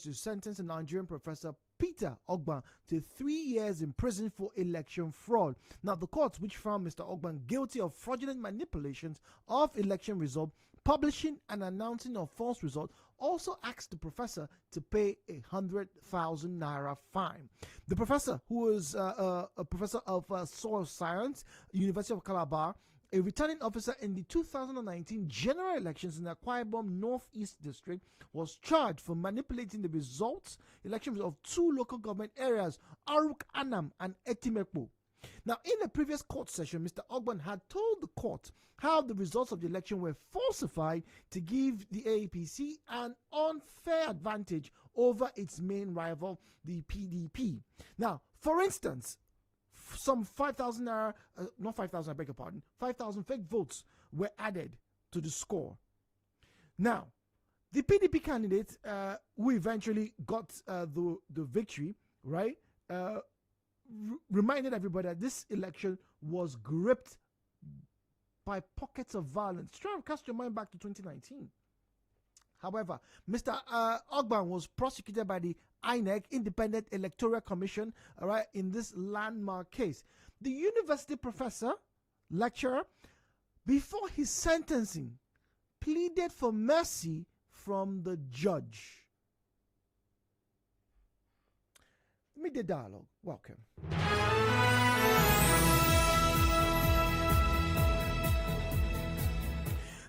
to sentence a Nigerian professor Peter Ogban to 3 years in prison for election fraud. Now, the court, which found Mr. Ogban guilty of fraudulent manipulations of election results, publishing and announcing of false results, also asked the professor to pay 100,000 naira fine. The professor, who is a professor of soil science, University of Calabar, a returning officer in the 2019 general elections in the Akwa Ibom Northeast District, was charged for manipulating the elections of two local government areas, Aruk Anam and Etimekpo. Now, in a previous court session, Mr. Ogban had told the court how the results of the election were falsified to give the APC an unfair advantage over its main rival, the PDP. Now, for instance, some 5,000 not 5,000, I beg your pardon, 5,000 fake votes were added to the score. Now, the PDP candidate who eventually got the victory, right, reminded everybody that this election was gripped by pockets of violence. Try and cast your mind back to 2019. However, Mr. Ogban was prosecuted by the INEC, Independent Electoral Commission, all right, in this landmark case. The university professor, lecturer, before his sentencing, pleaded for mercy from the judge. Media Dialogue, welcome.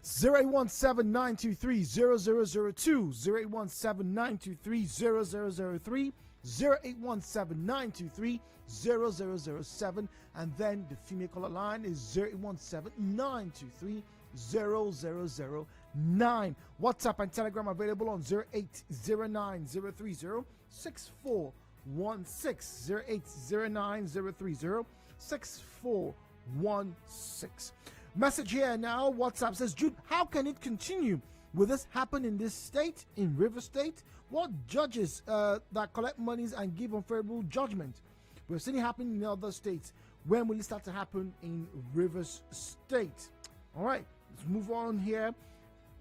08179230002, 08179230003, 08179230007, and then the female caller line is 08179230009. WhatsApp and Telegram available on 08090306416, 08090306416. Message here now. WhatsApp says, Jude, how can it continue? Will this happen in this state, in River State? What judges that collect monies and give unfavorable judgment? We're seeing it happen in other states. When will it start to happen in Rivers State? All right, let's move on here.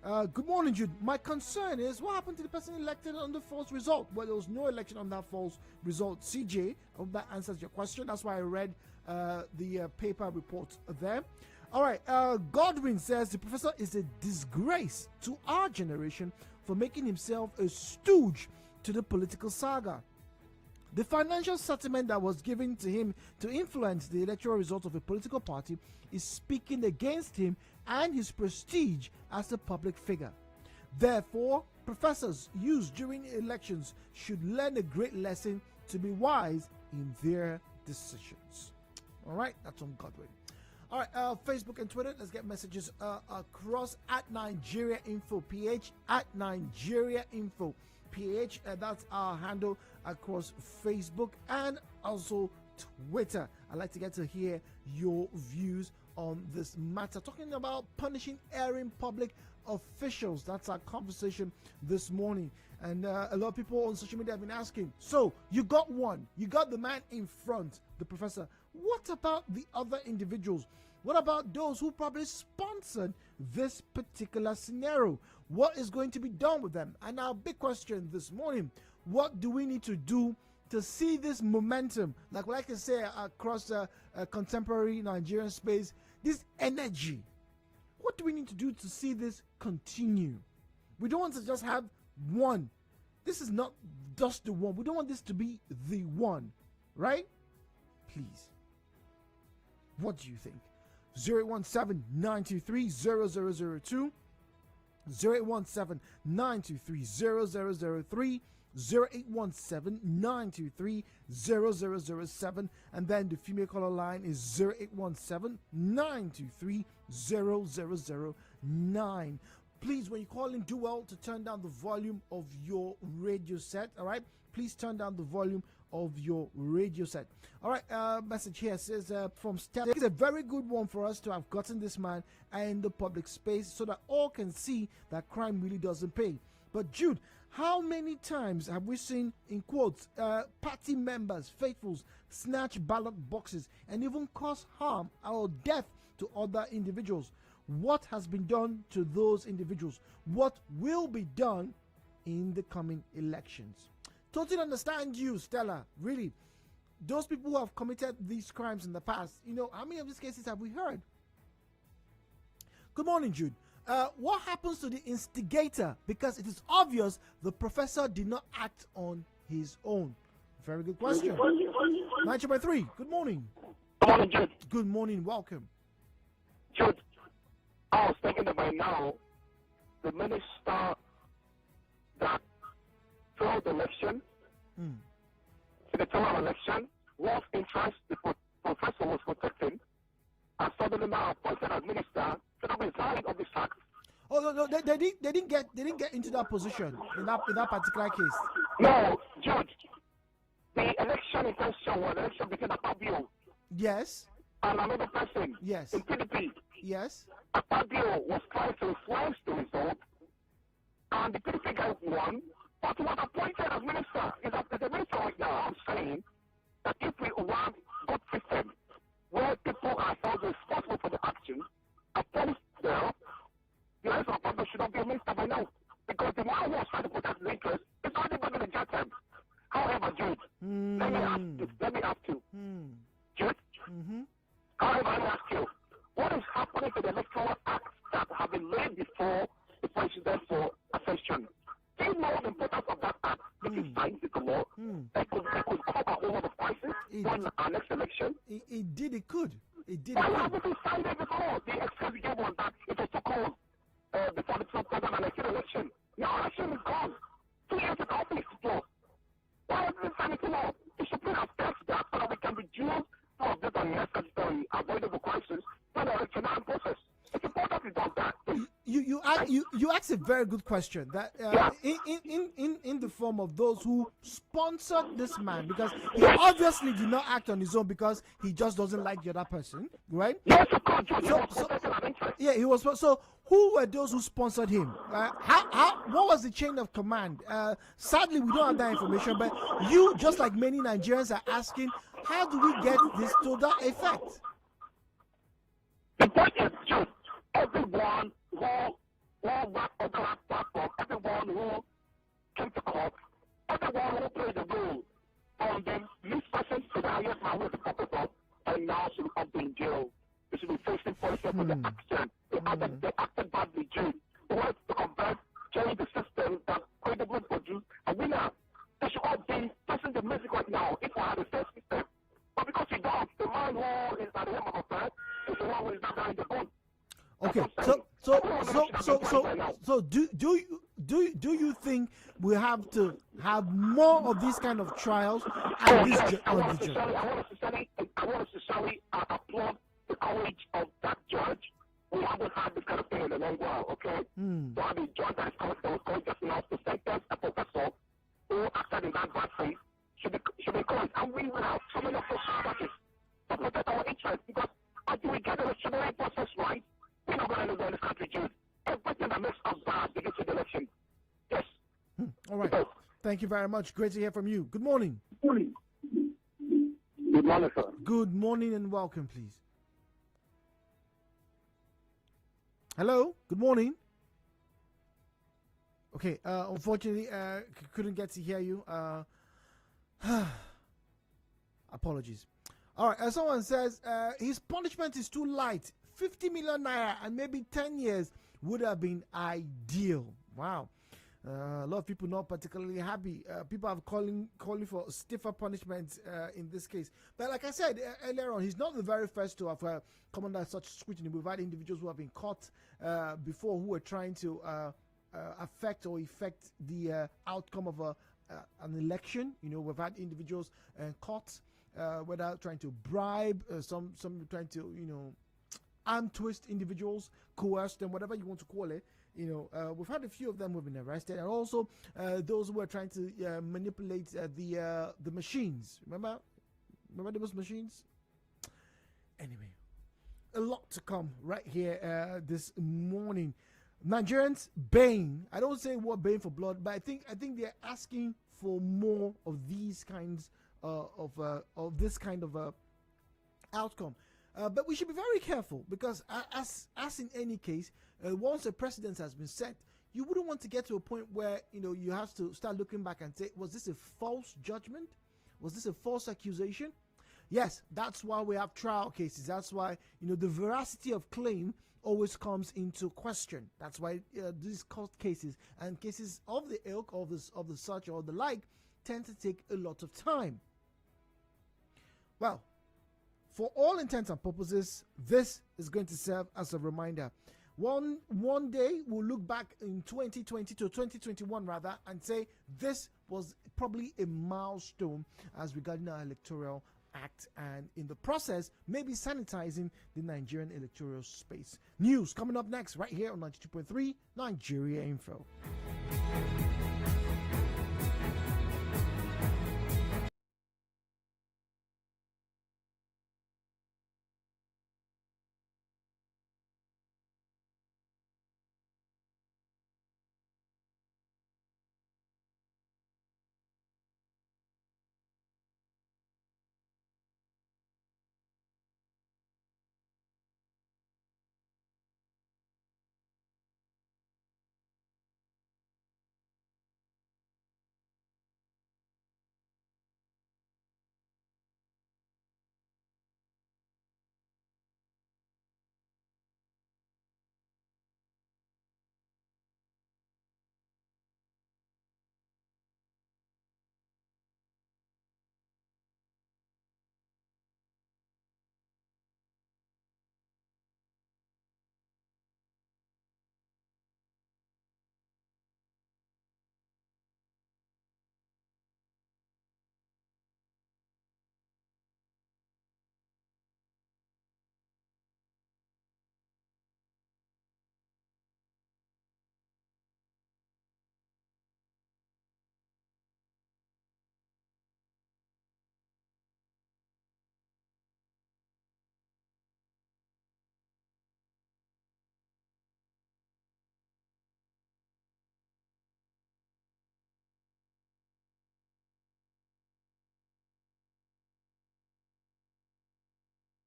Good morning, Jude. My concern is what happened to the person elected on the false result? Well, there was no election on that false result. CJ, I hope that answers your question. That's why I read the paper report there. All right, Godwin says the professor is a disgrace to our generation for making himself a stooge to the political saga. The financial settlement that was given to him to influence the electoral result of a political party is speaking against him and his prestige as a public figure. Therefore, professors used during elections should learn a great lesson to be wise in their decisions. All right, that's on Godwin. All right, Facebook and Twitter, let's get messages across at Nigeria Info PH, at Nigeria Info PH. That's our handle across Facebook and also Twitter. I'd like to get to hear your views on this matter. Talking about punishing erring public officials. That's our conversation this morning. And a lot of people on social media have been asking, so you got one, you got the man in front, the professor. What about the other individuals? What about those who probably sponsored this particular scenario? What is going to be done with them? And our big question this morning, what do we need to do to see this momentum, like what I can say across contemporary Nigerian space, this energy? What do we need to do to see this continue? We don't want to just have one. This is not just the one. We don't want this to be the one, right? Please. What do you think? 08179230002, 08179230003, 0817-923-0007, and then the female caller line is 0817-923-0009. Please, when you call in, do well to turn down the volume of your radio set. All right, please turn down the volume of your radio set. All right, message here says from Steph, it's a very good one for us to have gotten this man in the public space so that all can see that crime really doesn't pay. But Jude, how many times have we seen, in quotes, party members, faithfuls, snatch ballot boxes and even cause harm or death to other individuals? What has been done to those individuals? What will be done in the coming elections. Totally understand you, Stella. Really, those people who have committed these crimes in the past, how many of these cases have we heard? Good morning, Jude. What happens to the instigator? Because it is obvious the professor did not act on his own. Very good question. 9.3. Good morning. Good morning, Jude. Good morning. Welcome. Jude, I was thinking about now the minister that throughout the election, senatorial election, was interest the professor was protecting, and suddenly now appointed as minister should have resigned of the sack. Oh no, they didn't get into that position in that particular case. No, Jude. The election in question was election between Akpabio. Yes. And another person. Yes. In PDP. Yes. Akpabio was trying to influence the result, and the PDP guy won, but was appointed as minister. Is the minister right now? I'm saying that if we want good system where people are held responsible for the action, opposed there, the rest of the public should not be a minister by now. Because the man who was trying to protect the interest is already going to the judgment. However, Jude, let me ask you. Jude, however, let me ask you, what is happening to the electoral acts that have been laid before the president for accession? Do you know the importance of that act, which is signed into law? That could cover a whole lot of crisis during our next election? It did. It could. Why haven't we signed it before? The excuse gave was that it was too cold before the 2019 election. Now election is gone. 2 years ago, office closed. Why haven't we signed it law? It should put us text that so that we can reduce some of this unnecessary avoidable crisis when the election process. It's important we do that. You asked a very good question that in the form of those who sponsored this man, because he obviously did not act on his own because he just doesn't like the other person, right? Yes, of course. Yeah, he was. So who were those who sponsored him? What was the chain of command? Sadly, we don't have that information, but you, just like many Nigerians, are asking, how do we get this to that effect? The point is just everyone who worked on the last platform, everyone who came to court, everyone who played the role from the least person to the highest man with the purpose and now should come in jail. They should be facing punishment for the action. They acted badly, Jude. They wanted to convert, change the system that credibly produced a winner. They should all be facing the music right now if we had a safe system. But because we don't, the man who is at the end of affairs is the one who is not in the boat. Okay, so do you think we have to have more of these kind of trials at this I want to applaud the courage of that judge. We haven't had this kind of thing in a long while, okay? So I mean, judge that was going just now to sentence a professor who acted in that bad faith should be called. And we will have so many of those judges to protect our interests, because until we get the electionary process right, we're not going to lose in this country, Jude. Everything that makes us bad begins with the election. Yes. All right. Thank you very much. Great to hear from you. Good morning. Good morning, sir. Good morning and welcome, please. Hello. Good morning. Okay. Unfortunately, couldn't get to hear you. Apologies. All right. Someone says his punishment is too light. 50 million naira and maybe 10 years would have been ideal. Wow. A lot of people not particularly happy. People are calling for stiffer punishments in this case. But like I said earlier on, he's not the very first to have come under such scrutiny. We've had individuals who have been caught before who were trying to affect or effect the outcome of an election. We've had individuals caught whether trying to bribe, some trying to, arm twist individuals, coerce them, whatever you want to call it. We've had a few of them who've been arrested, and also those who are trying to manipulate the machines. Remember those machines? Anyway, a lot to come right here this morning. Nigerians baying. I don't say what baying for blood, but I think they're asking for more of these kinds of this kind of outcome. But we should be very careful, because as in any case, once a precedent has been set, you wouldn't want to get to a point where you have to start looking back and say, was this a false judgment? Was this a false accusation? Yes, that's why we have trial cases. That's why the veracity of claim always comes into question. That's why these court cases and cases of the ilk, of the such or the like, tend to take a lot of time. Well, for all intents and purposes, this is going to serve as a reminder. One day we'll look back in 2020 to 2021 rather and say this was probably a milestone as regarding our electoral act, and in the process maybe sanitizing the Nigerian electoral space. News coming up next right here on 92.3 Nigeria Info.